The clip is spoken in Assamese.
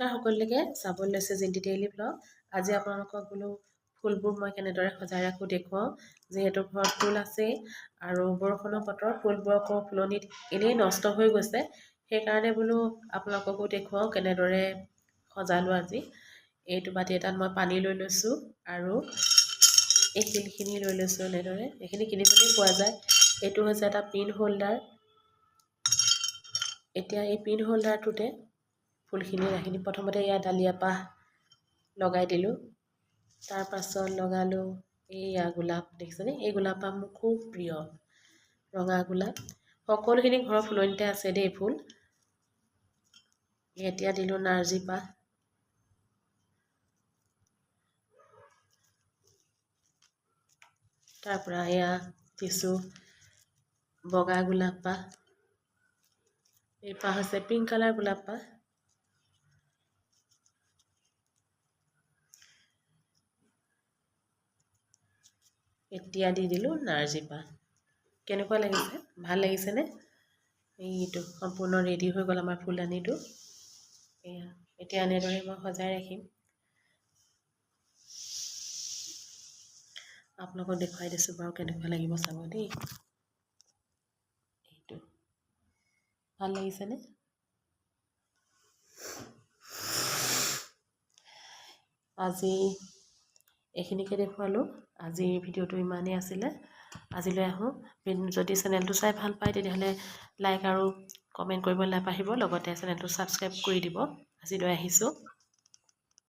নমস্কাৰ সকলোকে চাবলৈ লৈছে জিন্টি ডেইলি ব্লগ। আজি আপোনালোকক বোলো ফুলবোৰ মই কেনেদৰে সজাই ৰাখোঁ দেখুৱাওঁ। যিহেতু ঘৰত ফুল আছেই আৰু বৰষুণৰ বতৰ, ফুলবোৰ আকৌ ফুলনিত এনেই নষ্ট হৈ গৈছে, সেইকাৰণে বোলো আপোনালোককো দেখুৱাওঁ কেনেদৰে সজালোঁ আজি। এইটো বাতি এটাত মই পানী লৈ লৈছোঁ আৰু এই শিলখিনি লৈ লৈছোঁ। এনেদৰে এইখিনি কিনিবলৈ পোৱা যায়। এইটো হৈছে এটা পিন হোল্ডাৰ। এতিয়া এই পিন হোল্ডাৰটোতে ফুলখিনি ৰাখি দিম। প্ৰথমতে ইয়াত ডালিয়া পাহ লগাই দিলোঁ, তাৰ পাছত লগালোঁ এইয়া গোলাপ। দেখিছেনে? এই গোলাপ পাহ মোৰ খুব প্ৰিয়, ৰঙা গোলাপ। সকলোখিনি ঘৰৰ ফুলনিতে আছে দেই ফুল। এতিয়া দিলোঁ নাৰ্জী পাহ, তাৰ পৰা এয়া দিছোঁ বগা গোলাপ পাহ। এই পাহ হৈছে পিংক কালাৰ গোলাপ পাহ। এতিয়া দি দিলোঁ নাৰ্জী পাহ। কেনেকুৱা লাগিছে? ভাল লাগিছেনে? এইটো সম্পূৰ্ণ ৰেডি হৈ গ'ল আমাৰ ফুলদানিটো। এয়া এতিয়া এনেদৰে মই সজাই ৰাখিম। আপোনালোকক দেখুৱাই দিছোঁ বাৰু কেনেকুৱা লাগিব চাব দেই। এইটো ভাল লাগিছেনে? আজি এইখিনিকে দেখুৱালোঁ। আজিৰ ভিডিঅ'টো ইমানেই আছিলে। আজিলৈ আহোঁ। যদি চেনেলটো চাই ভাল পায় তেতিয়াহ'লে লাইক আৰু কমেণ্ট কৰিব নাপাহৰিব। লগতে চেনেলটো ছাবস্ক্ৰাইব কৰি দিব। আজিলৈ আহিছোঁ।